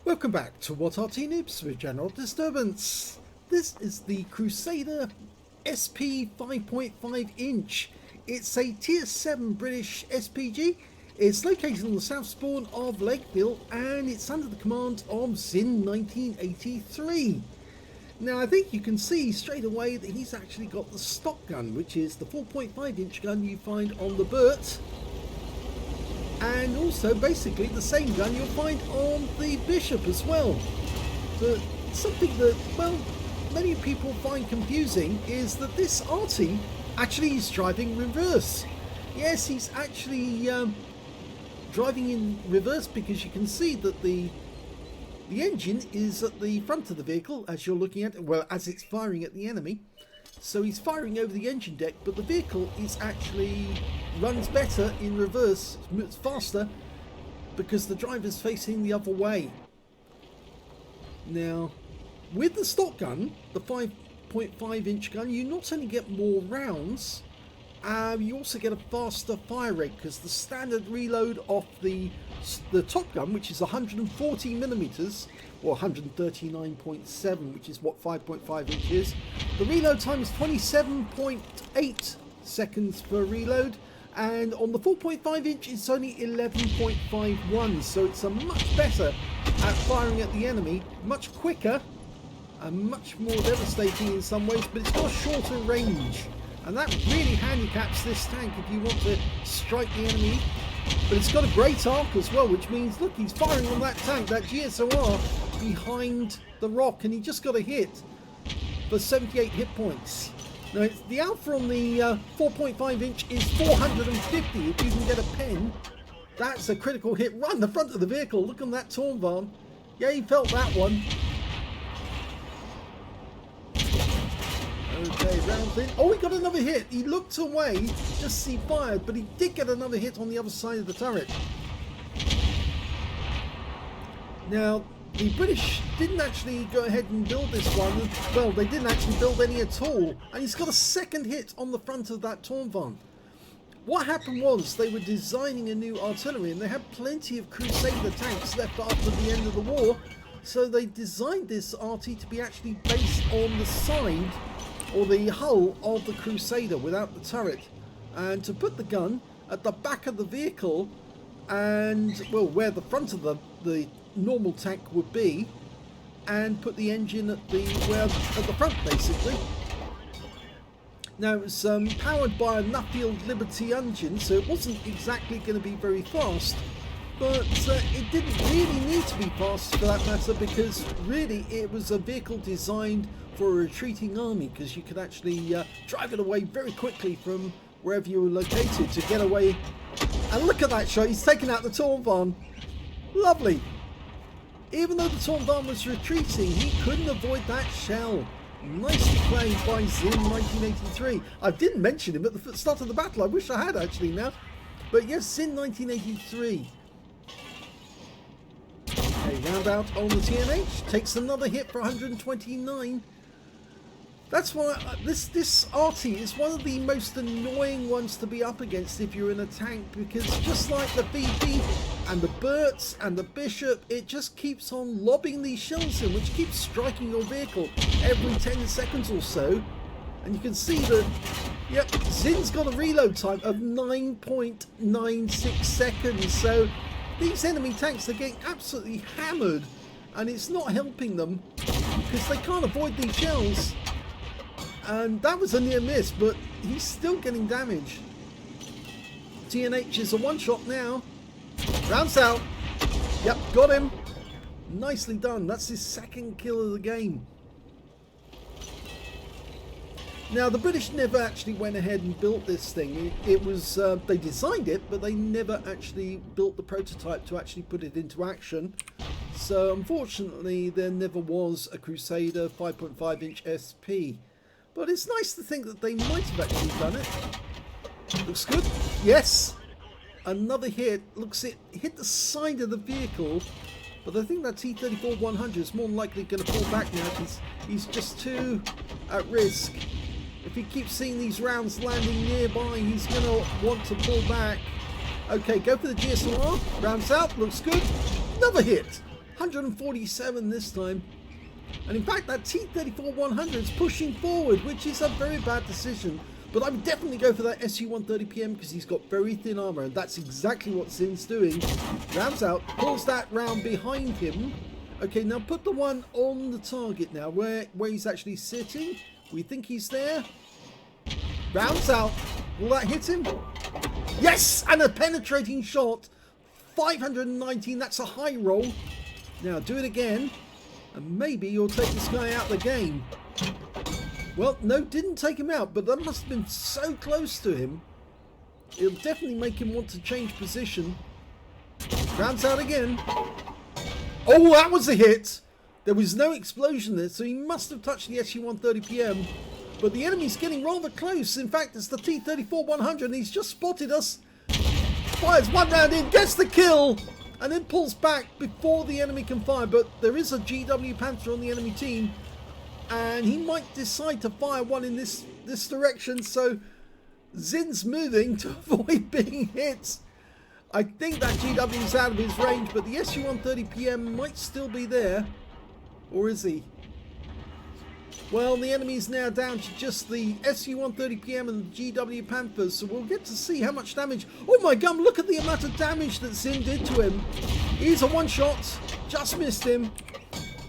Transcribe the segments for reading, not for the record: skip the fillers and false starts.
Welcome back to What Arty Noobs with General Disturbance. This is the Crusader SP 5.5 inch. It's a tier 7 British SPG. It's located on the south spawn of Lakeville and it's under the command of zin1983. Now I think you can see straight away that he's actually got the stock gun, which is the 4.5 inch gun you find on the Burt. And also basically the same gun you'll find on the Bishop as well. But something that, well, many people find confusing is that this Arty actually is driving reverse. Yes, he's actually driving in reverse because you can see that the engine is at the front of the vehicle as you're looking at it, well, as it's firing at the enemy. So he's firing over the engine deck, but the vehicle is actually runs better in reverse, it's faster because the driver's facing the other way. Now, with the stock gun, the 5.5 inch gun, you not only get more rounds, you also get a faster fire rate because the standard reload of the top gun, which is 140 millimeters or 139.7, which is what 5.5 inch is, the reload time is 27.8 seconds per reload, and on the 4.5 inch it's only 11.51, so it's a much better at firing at the enemy, much quicker and much more devastating in some ways, but it's got a shorter range. And that really handicaps this tank if you want to strike the enemy. But it's got a great arc as well, which means, look, he's firing on that tank, that GSOR, behind the rock, and he just got a hit for 78 hit points. Now, the alpha on the 4.5 inch is 450 if you can get a pen. That's a critical hit right in the front of the vehicle. Look on that torn barn. Yeah, he felt that one. Okay, rounds in. Oh, he got another hit. He looked away just as he fired, but he did get another hit on the other side of the turret. Now, the British didn't actually go ahead and build this one. Well, they didn't actually build any at all. And he's got a second hit on the front of that torn van. What happened was they were designing a new artillery and they had plenty of Crusader tanks left after the end of the war. So they designed this Arty to be actually based on the side or the hull of the Crusader without the turret, and to put the gun at the back of the vehicle and, well, where the front of the normal tank would be, and put the engine at the front basically. Now it was powered by a Nuffield Liberty engine, so it wasn't exactly going to be very fast, but it didn't really need to be fast for that matter, because really it was a vehicle designed for a retreating army, because you could actually drive it away very quickly from wherever you were located to get away. And look at that shot, he's taken out the torn van. Lovely. Even though the torn van was retreating, he couldn't avoid that shell. Nicely played by zin1983. I didn't mention him at the start of the battle, I wish I had actually now. But yes, zin1983. Okay, round out on the TNH, takes another hit for 129. That's why this Arty is one of the most annoying ones to be up against if you're in a tank, because just like the BB and the Burts and the Bishop, it just keeps on lobbing these shells in, which keeps striking your vehicle every 10 seconds or so. And you can see that, yep, Zin's got a reload time of 9.96 seconds, so these enemy tanks are getting absolutely hammered, and it's not helping them because they can't avoid these shells. And that was a near miss, but he's still getting damage. TNH is a one-shot now. Rounds out. Yep, got him. Nicely done. That's his second kill of the game. Now, the British never actually went ahead and built this thing. It was, they designed it, but they never actually built the prototype to actually put it into action. So, unfortunately, there never was a Crusader 5.5 inch SP. But it's nice to think that they might have actually done it. Looks good. Yes. Another hit. Looks it hit the side of the vehicle. But I think that T-34-100 is more than likely going to pull back now. He's just too at risk. If he keeps seeing these rounds landing nearby, he's going to want to pull back. Okay, go for the GSOR. Rounds out. Looks good. Another hit. 147 this time. And in fact, that T-34-100 is pushing forward, which is a very bad decision. But I would definitely go for that SU-130PM because he's got very thin armor, and that's exactly what Zin's doing. Rounds out, pulls that round behind him. Okay, now put the one on the target now, where he's actually sitting. We think he's there. Rounds out. Will that hit him? Yes! And a penetrating shot. 519, that's a high roll. Now do it again. And maybe you'll take this guy out of the game. Well, no, didn't take him out, but that must have been so close to him. It'll definitely make him want to change position. Rounds out again. Oh, that was a hit. There was no explosion there, so he must have touched the SU-130PM. But the enemy's getting rather close. In fact, it's the T-34-100, and he's just spotted us. Fires one round in, gets the kill, and then pulls back before the enemy can fire. But there is a GW Panther on the enemy team, and he might decide to fire one in this direction. So Zin's moving to avoid being hit. I think that GW is out of his range, but the SU-130PM might still be there. Or is he? Well, the enemy is now down to just the SU-130PM and the GW Panthers, so we'll get to see how much damage. Oh my god, look at the amount of damage that Zin did to him. He's a one-shot, just missed him.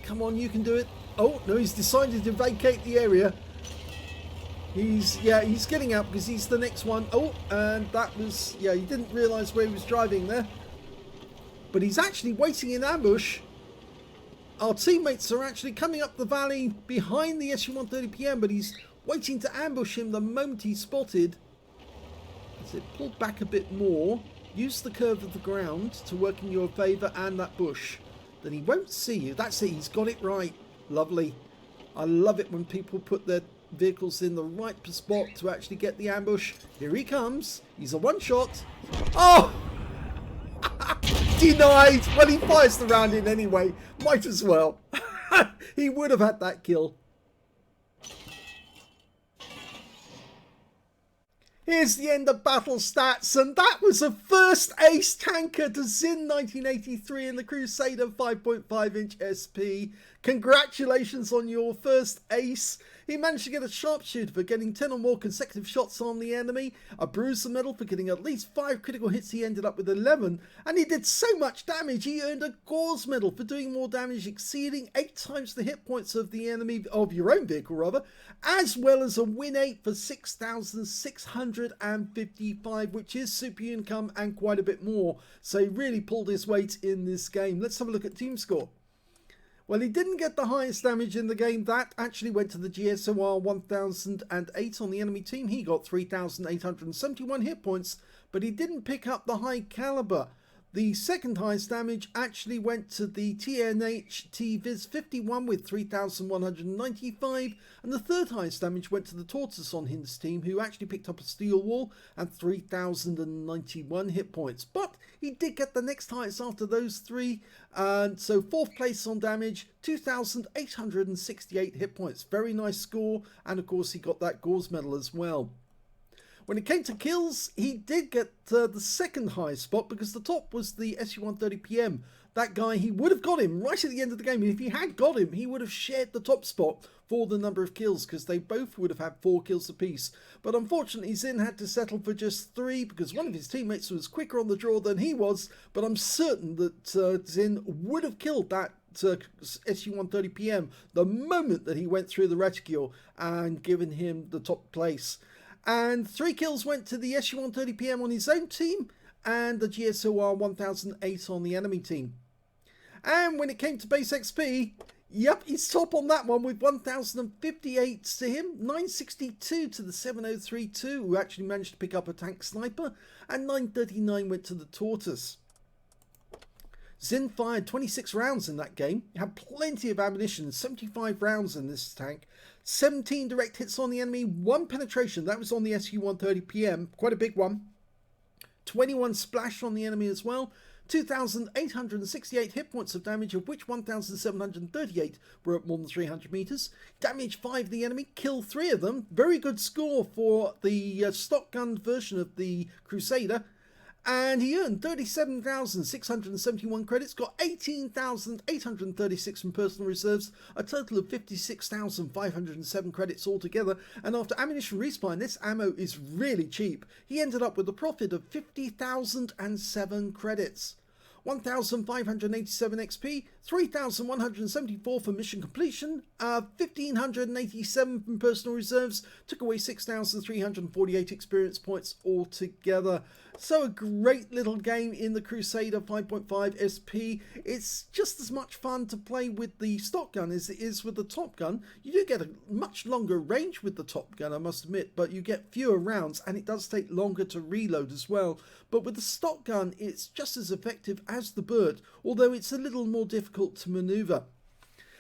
Come on, you can do it. Oh, no, he's decided to vacate the area. He's getting out because he's the next one. Oh, and that was, he didn't realise where he was driving there. But he's actually waiting in ambush. Our teammates are actually coming up the valley behind the SU-130PM, but he's waiting to ambush him the moment he's spotted. As it pulled back a bit more, use the curve of the ground to work in your favour and that bush. Then he won't see you. That's it, he's got it right. Lovely. I love it when people put their vehicles in the right spot to actually get the ambush. Here he comes. He's a one-shot. Oh! Denied. Well, he fires the round in anyway. Might as well. He would have had that kill. Here's the end of battle stats, and that was a first ace tanker to zin1983 in the Crusader 5.5-inch SP. Congratulations on your first ace. He managed to get a sharpshooter for getting 10 or more consecutive shots on the enemy, a bruiser medal for getting at least 5 critical hits. He ended up with 11, and he did so much damage he earned a gauze medal for doing more damage, exceeding 8 times the hit points of the enemy, of your own vehicle rather, as well as a win 8 for 6,655, which is super income and quite a bit more. So he really pulled his weight in this game. Let's have a look at team score. Well, he didn't get the highest damage in the game. That actually went to the GSOR 1008 on the enemy team. He got 3,871 hit points, but he didn't pick up the high caliber. The second highest damage actually went to the TNH T-Viz 51 with 3,195, and the third highest damage went to the Tortoise on his team, who actually picked up a steel wall and 3,091 hit points. But he did get the next highest after those three, and so fourth place on damage, 2,868 hit points. Very nice score, and of course he got that gauze medal as well. When it came to kills, he did get the second highest spot because the top was the SU-130PM. That guy, he would have got him right at the end of the game. And if he had got him, he would have shared the top spot for the number of kills because they both would have had 4 kills apiece. But unfortunately, Zin had to settle for just 3 because one of his teammates was quicker on the draw than he was. But I'm certain that Zin would have killed that SU-130PM the moment that he went through the reticule and given him the top place. And 3 kills went to the SU-130PM on his own team and the GSOR 1008 on the enemy team. And when it came to base XP, yep, he's top on that one with 1,058 to him, 962 to the 7032, who actually managed to pick up a tank sniper, and 939 went to the Tortoise. Zin fired 26 rounds in that game. He had plenty of ammunition, 75 rounds in this tank. 17 direct hits on the enemy, 1 penetration, that was on the SU-130PM, quite a big one. 21 splash on the enemy as well. 2,868 hit points of damage, of which 1,738 were at more than 300 meters. Damage 5 the enemy, kill 3 of them. Very good score for the stock gun version of the Crusader. And he earned 37,671 credits, got 18,836 from personal reserves, a total of 56,507 credits altogether. And after ammunition respawn, this ammo is really cheap. He ended up with a profit of 50,007 credits. 1,587 XP, 3,174 for mission completion, 1,587 from personal reserves, took away 6,348 experience points altogether. So a great little game in the Crusader 5.5 SP. It's just as much fun to play with the stock gun as it is with the top gun. You do get a much longer range with the top gun, I must admit, but you get fewer rounds and it does take longer to reload as well. But with the stock gun, it's just as effective as the bird, although it's a little more difficult to maneuver.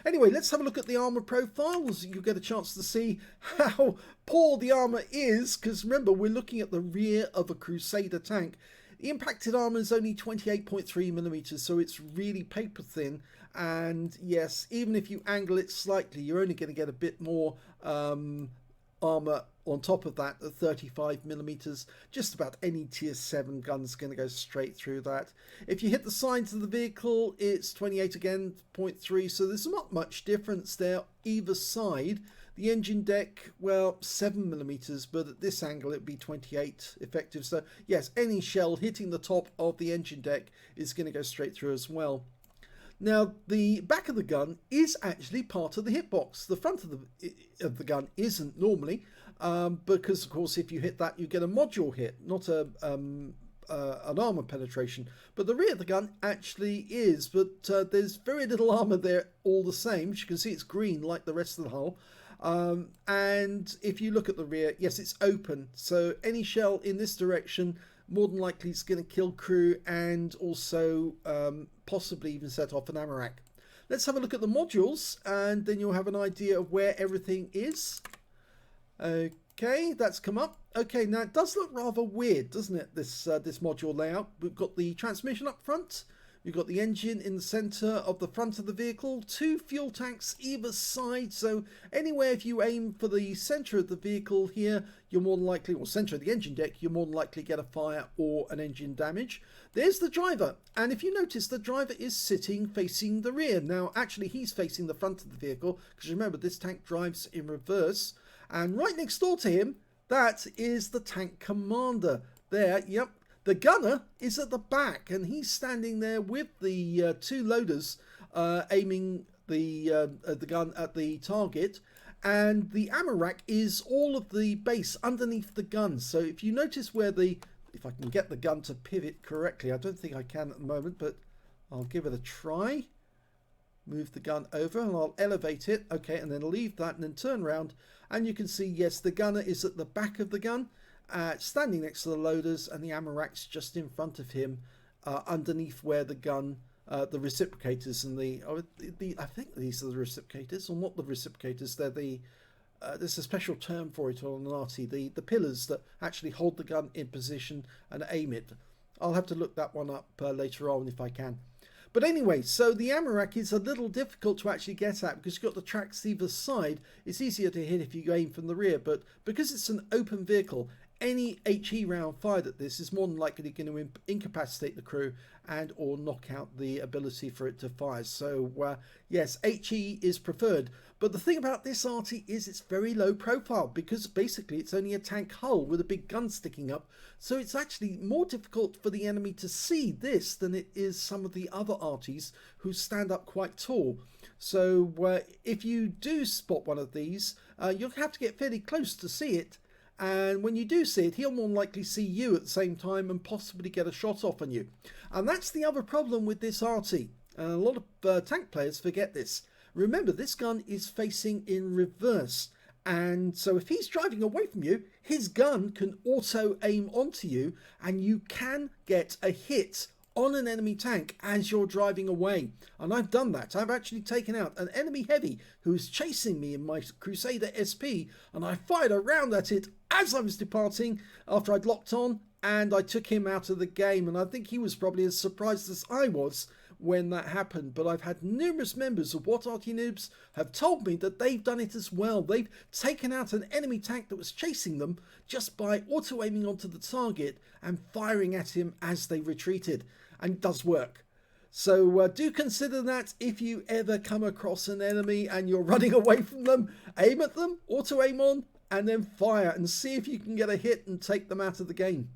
Anyway, let's have a look at the armor profiles. You'll get a chance to see how poor the armor is, because remember, we're looking at the rear of a Crusader tank. The impacted armor is only 28.3 millimeters, so it's really paper thin. And yes, even if you angle it slightly, you're only going to get a bit more armor on top of that at 35 millimeters. Just about any tier 7 gun's going to go straight through that. If you hit the sides of the vehicle, it's 28 again, 0.3, so there's not much difference there either side. The engine deck, well, 7 millimeters, but at this angle it'd be 28 effective. So yes, any shell hitting the top of the engine deck is going to go straight through as well. Now, the back of the gun is actually part of the hitbox. The front of the gun isn't normally, because, of course, if you hit that, you get a module hit, not an armor penetration. But the rear of the gun actually is, but there's very little armor there all the same. As you can see, it's green like the rest of the hull. And if you look at the rear, yes, it's open. So any shell in this direction more than likely it's going to kill crew and also possibly even set off an ammo rack. Let's have a look at the modules and then you'll have an idea of where everything is. Okay, that's come up. Okay, now it does look rather weird, doesn't it, this module layout. We've got the transmission up front. We've got the engine in the centre of the front of the vehicle, 2 fuel tanks either side, so anywhere if you aim for the centre of the vehicle here, you're more than likely, or centre of the engine deck, you're more than likely to get a fire or an engine damage. There's the driver, and if you notice, the driver is sitting facing the rear. Now, actually, he's facing the front of the vehicle, because remember, this tank drives in reverse, and right next door to him, that is the tank commander. There, yep. The gunner is at the back and he's standing there with the 2 loaders aiming the gun at the target, and the ammo rack is all of the base underneath the gun. So if you notice where if I can get the gun to pivot correctly, I don't think I can at the moment, but I'll give it a try. Move the gun over and I'll elevate it. Okay, and then leave that and then turn around and you can see, yes, the gunner is at the back of the gun. Standing next to the loaders, and the ammo rack's just in front of him, underneath where the gun, the reciprocators and I think these are the reciprocators, or not the reciprocators. They're there's a special term for it on an Arty. The pillars that actually hold the gun in position and aim it. I'll have to look that one up later on if I can. But anyway, so the ammo rack is a little difficult to actually get at because you've got the tracks either side. It's easier to hit if you aim from the rear, but because it's an open vehicle, any HE round fired at this is more than likely going to incapacitate the crew and or knock out the ability for it to fire. So yes, HE is preferred. But the thing about this Arty is it's very low profile because basically it's only a tank hull with a big gun sticking up. So it's actually more difficult for the enemy to see this than it is some of the other Artys who stand up quite tall. So if you do spot one of these, you'll have to get fairly close to see it. And when you do see it, he'll more than likely see you at the same time and possibly get a shot off on you. And that's the other problem with this Arty. And a lot of tank players forget this. Remember, this gun is facing in reverse. And so if he's driving away from you, his gun can auto aim onto you and you can get a hit on an enemy tank as you're driving away. And I've done that. I've actually taken out an enemy heavy who was chasing me in my Crusader SP, and I fired a round at it as I was departing after I'd locked on, and I took him out of the game. And I think he was probably as surprised as I was when that happened, but I've had numerous members of What Arty Noobs have told me that they've done it as well. They've taken out an enemy tank that was chasing them just by auto-aiming onto the target and firing at him as they retreated, and it does work. So do consider that if you ever come across an enemy and you're running away from them, aim at them, auto-aim on, and then fire and see if you can get a hit and take them out of the game.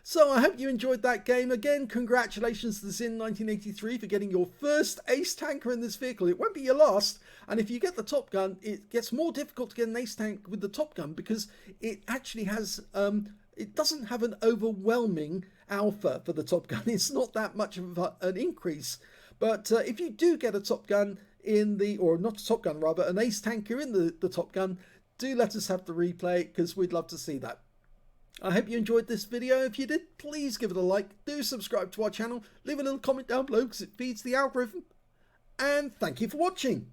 So I hope you enjoyed that game. Again, congratulations to the zin1983 for getting your first ace tanker in this vehicle. It won't be your last, and if you get the Top Gun, it gets more difficult to get an ace tank with the Top Gun because it actually has, it doesn't have an overwhelming alpha for the Top Gun. It's not that much of an increase. But if you do get a Top Gun in the, or not a Top Gun rather, an ace tanker in the Top Gun, do let us have the replay because we'd love to see that. I hope you enjoyed this video. If you did, please give it a like. Do subscribe to our channel. Leave a little comment down below because it feeds the algorithm. And thank you for watching.